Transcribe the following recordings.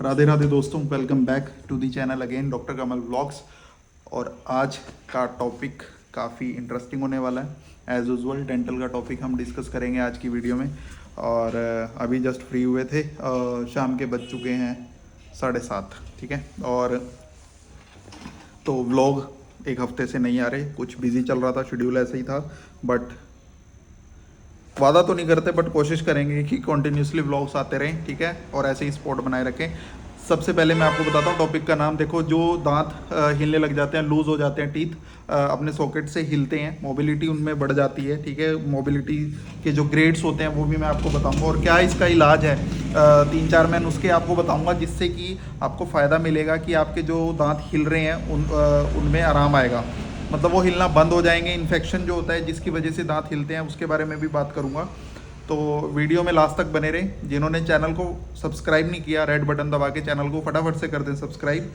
राधे राधे दोस्तों, welcome back to the channel again doctor Kamal vlogs. और आज का टॉपिक काफ़ी इंटरेस्टिंग होने वाला है। एज़ यूजुअल डेंटल का टॉपिक हम डिस्कस करेंगे आज की वीडियो में। और अभी जस्ट फ्री हुए थे, शाम के बज चुके हैं 7:30, ठीक है। और तो व्लॉग एक हफ्ते से नहीं आ रहे, कुछ बिजी चल रहा था, शेड्यूल ऐसे ही था। बट वादा तो नहीं करते, बट कोशिश करेंगे कि कंटिन्यूसली व्लॉग्स आते रहें, ठीक है। और ऐसे ही स्पॉट बनाए रखें। सबसे पहले मैं आपको बताता हूँ टॉपिक का नाम। देखो, जो दांत हिलने लग जाते हैं, लूज़ हो जाते हैं, टीथ अपने सॉकेट से हिलते हैं, मोबिलिटी उनमें बढ़ जाती है, ठीक है। मोबिलिटी के जो ग्रेड्स होते हैं वो भी मैं आपको बताऊंगा, और क्या इसका इलाज है। 3-4 मैं नुस्खे आपको बताऊंगा जिससे कि आपको फ़ायदा मिलेगा कि आपके जो दांत हिल रहे हैं उनमें आराम आएगा, मतलब वो हिलना बंद हो जाएंगे। इन्फेक्शन जो होता है जिसकी वजह से दांत हिलते हैं उसके बारे में भी बात करूंगा। तो वीडियो में लास्ट तक बने रहें। जिन्होंने चैनल को सब्सक्राइब नहीं किया, रेड बटन दबा के चैनल को फटाफट से कर दें सब्सक्राइब।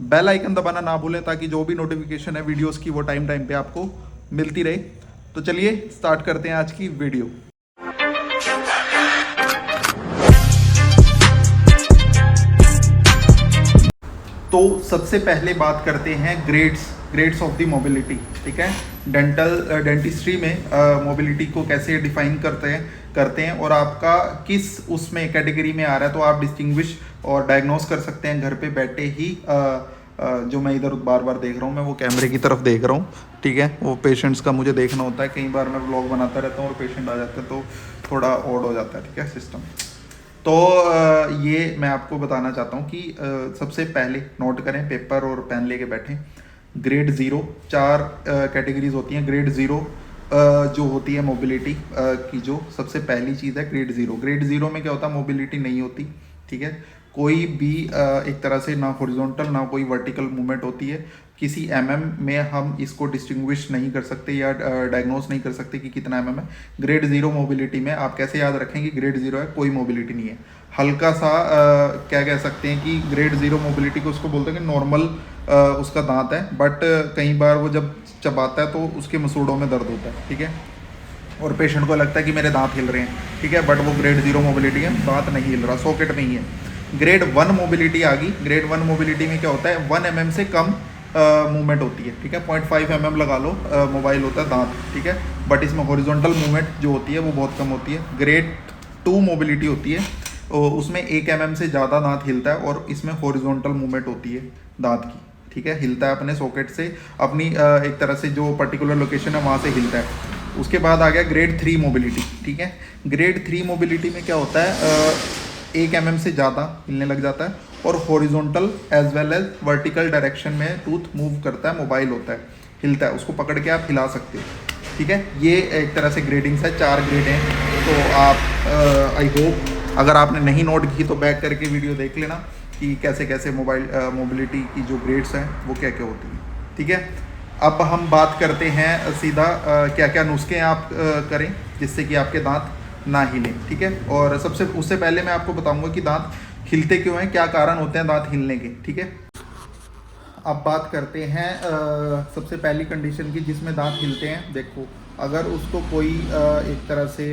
बेल आइकन दबाना ना भूलें ताकि जो भी नोटिफिकेशन है वीडियोस की वो टाइम टाइम पे आपको मिलती रहे। तो चलिए स्टार्ट करते हैं आज की वीडियो। तो सबसे पहले बात करते हैं ग्रेड्स ऑफ द मोबिलिटी, ठीक है। डेंटिस्ट्री में मोबिलिटी को कैसे डिफाइन करते हैं और आपका किस उसमें कैटेगरी में आ रहा है, तो आप डिस्टिंग्विश और डायग्नोस कर सकते हैं घर पे बैठे ही। जो मैं इधर बार बार देख रहा हूँ, मैं वो कैमरे की तरफ देख रहा हूँ, ठीक है। वो पेशेंट्स का मुझे देखना होता है, कई बार मैं व्लॉग बनाता रहता हूँ और पेशेंट आ जाते हैं तो थोड़ा ऑड हो जाता है, ठीक है, सिस्टम। तो ये मैं आपको बताना चाहता हूँ कि सबसे पहले नोट करें, पेपर और पेन लेके बैठें। ग्रेड 0, 4 कैटेगरीज होती हैं। ग्रेड 0 जो होती है मोबिलिटी की, जो सबसे पहली चीज़ है ग्रेड 0। ग्रेड 0 में क्या होता है, मोबिलिटी नहीं होती, ठीक है। कोई भी एक तरह से ना हॉरिजॉन्टल ना कोई वर्टिकल मूवमेंट होती है। किसी में हम इसको डिस्टिंग्विश नहीं कर सकते या डायग्नोस नहीं कर सकते कि कितना है। ग्रेड 0 मोबिलिटी में आप कैसे याद रखेंगे, ग्रेड 0 है, कोई मोबिलिटी नहीं है। हल्का सा क्या कह सकते हैं कि ग्रेड 0 मोबिलिटी को उसको बोलते हैं कि नॉर्मल उसका दांत है, बट कई बार वो जब चबाता है तो उसके मसूड़ों में दर्द होता है, ठीक है। और पेशेंट को लगता है कि मेरे दांत हिल रहे हैं, ठीक है, बट वो ग्रेड 0 मोबिलिटी है, दांत नहीं हिल रहा, सॉकेट में ही है। ग्रेड 1 मोबिलिटी आ गई। ग्रेड 1 मोबिलिटी में क्या होता है, 1 mm से कम मूवमेंट होती है, ठीक है। 0.5 mm लगा लो, मोबाइल होता है दांत, ठीक है, बट इसमें हॉरिजॉन्टल मूवमेंट जो होती है वो बहुत कम होती है। ग्रेड 2 मोबिलिटी होती है, उसमें 1 mm से ज़्यादा दांत हिलता है और इसमें हॉरिजॉन्टल मूवमेंट होती है दांत की, ठीक है। हिलता है अपने सॉकेट से, अपनी एक तरह से जो पर्टिकुलर लोकेशन है वहाँ से हिलता है। उसके बाद आ गया ग्रेड 3 मोबिलिटी, ठीक है। ग्रेड 3 मोबिलिटी में क्या होता है, 1 mm से ज़्यादा हिलने लग जाता है और horizontal as well as vertical direction में टूथ मूव करता है, मोबाइल होता है, हिलता है, उसको पकड़ के आप हिला सकते हो, ठीक है। ये एक तरह से ग्रेडिंग्स है, 4 ग्रेड हैं। तो आप आई होप अगर आपने नहीं नोट की तो बैक करके वीडियो देख लेना कि कैसे कैसे मोबिलिटी की जो ग्रेड्स हैं वो क्या क्या होती हैं, ठीक है। अब हम बात करते हैं सीधा क्या क्या नुस्खे आप करें जिससे कि आपके दांत ना हिले, ठीक है। और उससे पहले मैं आपको बताऊंगा कि दांत हिलते क्यों हैं, क्या कारण होते हैं दांत हिलने के, ठीक है। अब बात करते हैं सबसे पहली कंडीशन की जिसमें दांत हिलते हैं। देखो, अगर उसको कोई एक तरह से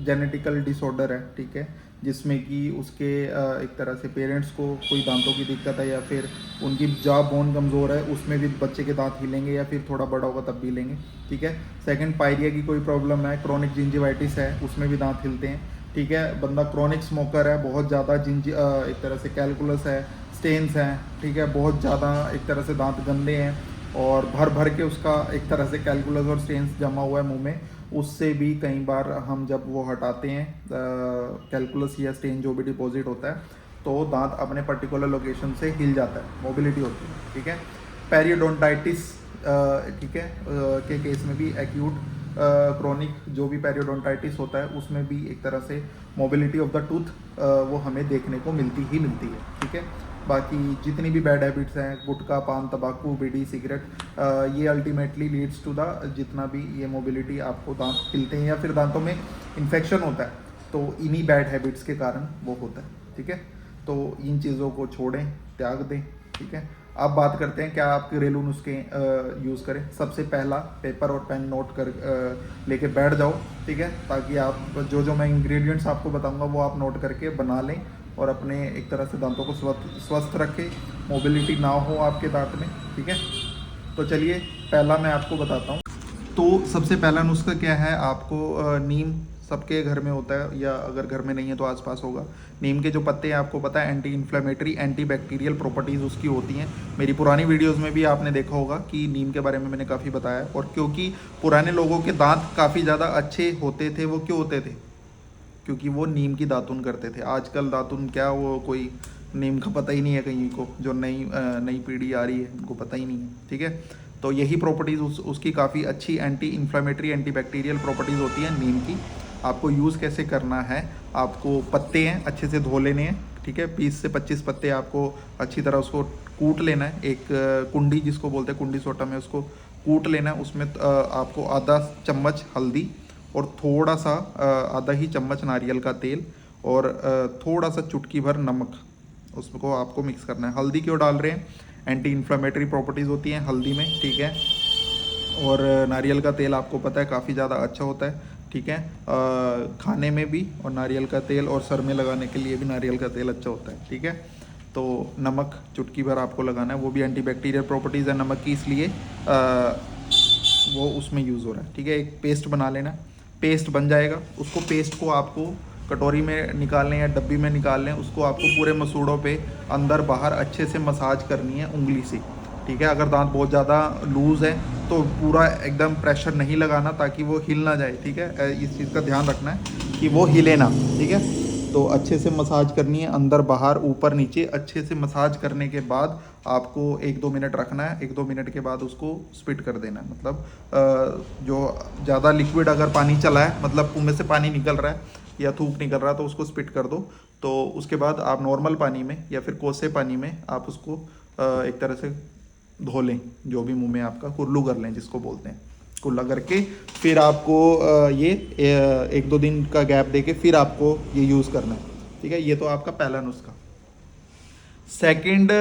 जेनेटिकल डिसऑर्डर है, ठीक है, जिसमें कि उसके एक तरह से पेरेंट्स को कोई दांतों की दिक्कत है या फिर उनकी जॉ बोन कमज़ोर है, उसमें भी बच्चे के दांत हिलेंगे या फिर थोड़ा बड़ा होगा तब भी हिलेंगे, ठीक है। सेकंड, पायरिया की कोई प्रॉब्लम है, क्रोनिक जिंजिवाइटिस है, उसमें भी दांत हिलते हैं, ठीक है। बंदा क्रोनिक स्मोकर है, बहुत ज़्यादा एक तरह से कैलकुलस है, स्टेन्स हैं, ठीक है, बहुत ज़्यादा एक तरह से दांत गंदे हैं और भर भर के उसका एक तरह से कैलकुलस और स्टेन्स जमा हुआ है मुंह में, उससे भी कई बार हम जब वो हटाते हैं कैलकुलस या स्टेन जो भी डिपॉजिट होता है तो दांत अपने पर्टिकुलर लोकेशन से हिल जाता है, मोबिलिटी होती है, ठीक है। पेरियोडोंटाइटिस, ठीक है, के केस में भी एक्यूट क्रोनिक जो भी पेरियोडोंटाइटिस होता है उसमें भी एक तरह से मोबिलिटी ऑफ द टूथ वो हमें देखने को मिलती है, ठीक है। बाकी जितनी भी बैड हैबिट्स हैं, गुटखा, पान, तंबाकू, बीड़ी, सिगरेट, ये अल्टीमेटली लीड्स टू द जितना भी ये मोबिलिटी आपको दांत हिलते हैं या फिर दांतों में इन्फेक्शन होता है तो इन्हीं बैड हैबिट्स के कारण वो होता है, ठीक है। तो इन चीज़ों को छोड़ें, त्याग दें, ठीक है। अब बात करते हैं क्या आप घरेलू नुस्खे यूज़ करें। सबसे पहला, पेपर और पेन नोट कर लेके बैठ जाओ, ठीक है, ताकि आप जो जो मैं इंग्रेडिएंट्स आपको बताऊंगा वो आप नोट करके बना लें और अपने एक तरह से दांतों को स्वस्थ रखे, मोबिलिटी ना हो आपके दांत में, ठीक है। तो चलिए पहला मैं आपको बताता हूँ। तो सबसे पहला नुस्खा क्या है, आपको नीम सबके घर में होता है, या अगर घर में नहीं है तो आसपास होगा। नीम के जो पत्ते हैं आपको पता है anti inflammatory, anti bacterial properties उसकी होती हैं। मेरी पुरानी वीडियोस में भी आपने देखा होगा कि नीम के बारे में मैंने काफ़ी बताया। और क्योंकि पुराने लोगों के दांत काफ़ी ज़्यादा अच्छे होते थे, वो क्यों होते थे, क्योंकि वो नीम की दातुन करते थे। आजकल दातुन क्या, वो कोई नीम का पता ही नहीं है कहीं को, जो नई पीढ़ी आ रही है उनको पता ही नहीं है, ठीक है। तो यही प्रॉपर्टीज़ उसकी काफ़ी अच्छी anti inflammatory, anti bacterial properties होती हैं नीम की। आपको यूज़ कैसे करना है, आपको पत्ते हैं अच्छे से धो लेने हैं, ठीक है। 20 से 25 पत्ते आपको अच्छी तरह उसको कूट लेना है। एक कुंडी जिसको बोलते हैं, कुंडी सोटा में उसको कूट लेना है। उसमें आपको आधा चम्मच हल्दी और थोड़ा सा आधा ही चम्मच नारियल का तेल और थोड़ा सा चुटकी भर नमक, उसको आपको मिक्स करना है। हल्दी क्यों डाल रहे हैं, एंटी इन्फ्लेमेटरी प्रॉपर्टीज़ होती हैं हल्दी में, ठीक है। और नारियल का तेल आपको पता है काफ़ी ज़्यादा अच्छा होता है, ठीक है, खाने में भी। और नारियल का तेल और सर में लगाने के लिए भी नारियल का तेल अच्छा होता है, ठीक है। तो नमक चुटकी भर आपको लगाना है, वो भी एंटी बैक्टीरियल प्रॉपर्टीज़ है नमक की, इसलिए वो उसमें यूज़ हो रहा है, ठीक है। एक पेस्ट बना लेना, पेस्ट बन जाएगा, उसको पेस्ट को आपको कटोरी में निकाल लें या डब्बी में निकाल लें। उसको आपको पूरे मसूड़ों पे अंदर बाहर अच्छे से मसाज करनी है उंगली से, ठीक है। अगर दांत बहुत ज़्यादा लूज़ है तो पूरा एकदम प्रेशर नहीं लगाना, ताकि वो हिल ना जाए, ठीक है। इस चीज़ का ध्यान रखना है कि वो हिले ना, ठीक है। तो अच्छे से मसाज करनी है, अंदर बाहर ऊपर नीचे अच्छे से मसाज करने के बाद आपको 1-2 मिनट रखना है। 1-2 मिनट के बाद उसको स्पिट कर देना है। मतलब जो ज़्यादा लिक्विड अगर पानी चला है, मतलब मुँह में से पानी निकल रहा है या थूक निकल रहा है, तो उसको स्पिट कर दो। तो उसके बाद आप नॉर्मल पानी में या फिर कोसे पानी में आप उसको एक तरह से धो लें, जो भी मुंह में आपका कुल्लू कर लें, जिसको बोलते हैं कुल्ला करके। फिर आपको ये 1-2 दिन का गैप देके फिर आपको ये यूज़ करना है, ठीक है। ये तो आपका पहला नुस्खा। सेकंड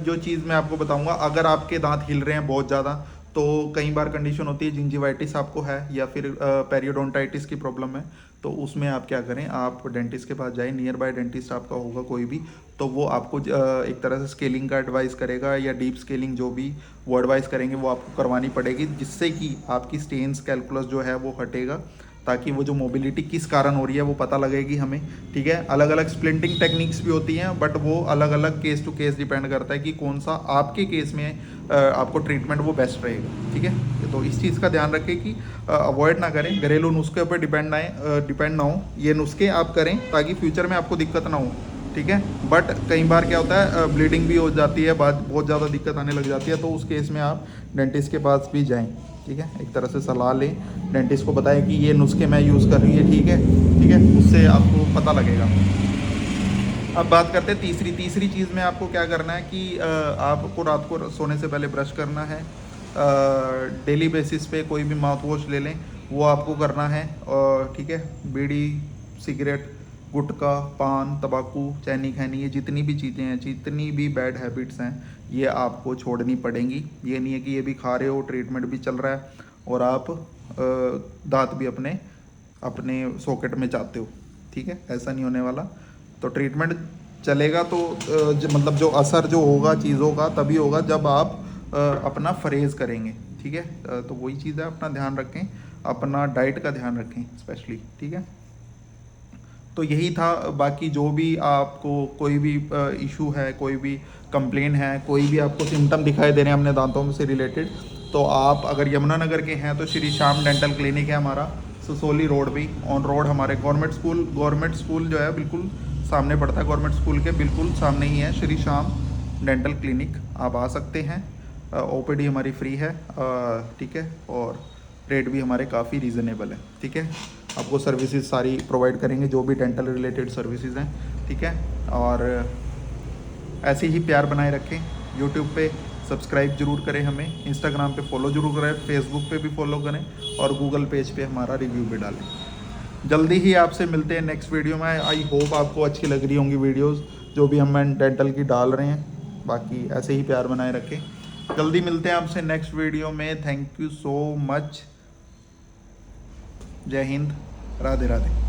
जो चीज़ मैं आपको बताऊंगा, अगर आपके दांत हिल रहे हैं बहुत ज़्यादा, तो कई बार कंडीशन होती है जिंजिवाइटिस आपको है या फिर पेरियोडोंटाइटिस की प्रॉब्लम है। तो उसमें आप क्या करें, आप डेंटिस्ट के पास जाएं, नियर बाय डेंटिस्ट आपका होगा कोई भी, तो वो आपको एक तरह से स्केलिंग का एडवाइस करेगा, या डीप स्केलिंग जो भी वो एडवाइस करेंगे वो आपको करवानी पड़ेगी, जिससे कि आपकी स्टेन्स कैलकुलस जो है वो हटेगा, ताकि वो जो मोबिलिटी किस कारण हो रही है वो पता लगेगी हमें, ठीक है। अलग अलग स्प्लिंटिंग टेक्निक्स भी होती हैं, बट वो अलग अलग केस टू केस डिपेंड करता है कि कौन सा आपके केस में आपको ट्रीटमेंट वो बेस्ट रहेगा, ठीक है। तो इस चीज़ का ध्यान रखें कि अवॉइड ना करें, घरेलू नुस्खे पर डिपेंड ना हो। ये नुस्खे आप करें ताकि फ्यूचर में आपको दिक्कत ना हो, ठीक है। बट कई बार क्या होता है, ब्लीडिंग भी हो जाती है, बहुत ज़्यादा दिक्कत आने लग जाती है, तो उस केस में आप डेंटिस्ट के पास भी जाएं, ठीक है। एक तरह से सलाह लें, डेंटिस्ट को बताएं कि ये नुस्खे मैं यूज़ कर रही है, ठीक है, ठीक है, उससे आपको पता लगेगा। अब बात करते हैं तीसरी चीज़ में आपको क्या करना है कि आपको रात को सोने से पहले ब्रश करना है। डेली बेसिस पे कोई भी माउथ वॉश ले लें, वो आपको करना है, ठीक है। बीड़ी, सिगरेट, गुटखा, पान, तंबाकू, चैनी खैनी, ये जितनी भी चीज़ें हैं, जितनी भी बैड हैबिट्स हैं, ये आपको छोड़नी पड़ेंगी। ये नहीं है कि ये भी खा रहे हो, ट्रीटमेंट भी चल रहा है और आप दांत भी अपने अपने सॉकेट में चाहते हो, ठीक है, ऐसा नहीं होने वाला। तो ट्रीटमेंट चलेगा तो मतलब जो असर जो होगा चीज़ों का तभी होगा जब आप अपना फरेज करेंगे, ठीक है। तो वही चीज़ है, अपना ध्यान रखें, अपना डाइट का ध्यान रखें स्पेशली, ठीक है। तो यही था। बाकी जो भी आपको कोई भी इशू है, कोई भी कंप्लेन है, कोई भी आपको सिम्टम दिखाई दे रहे हैं अपने दांतों से रिलेटेड, तो आप अगर यमुनानगर के हैं तो श्री श्याम डेंटल क्लिनिक है हमारा, ससोली रोड भी ऑन रोड। हमारे गवर्नमेंट स्कूल जो है बिल्कुल सामने पड़ता है, गवर्नमेंट स्कूल के बिल्कुल सामने ही है श्री श्याम डेंटल क्लिनिक। आप आ सकते हैं, ओपीडी हमारी फ्री है, ठीक है, और रेट भी हमारे काफ़ी रीज़नेबल है, ठीक है। आपको सर्विसेज सारी प्रोवाइड करेंगे जो भी डेंटल रिलेटेड सर्विसेज हैं, ठीक है। और ऐसे ही प्यार बनाए रखें। यूट्यूब पे सब्सक्राइब जरूर करें हमें, इंस्टाग्राम पे फॉलो जरूर करें, फेसबुक पे भी फॉलो करें और गूगल पेज पे हमारा रिव्यू भी डालें। जल्दी ही आपसे मिलते हैं नेक्स्ट वीडियो में। आई होप आपको अच्छी लग रही होंगी वीडियोज़ जो भी हम डेंटल की डाल रहे हैं। बाकी ऐसे ही प्यार बनाए रखें। जल्दी मिलते हैं आपसे नेक्स्ट वीडियो में। Thank you so much. जय हिंद, राधे राधे।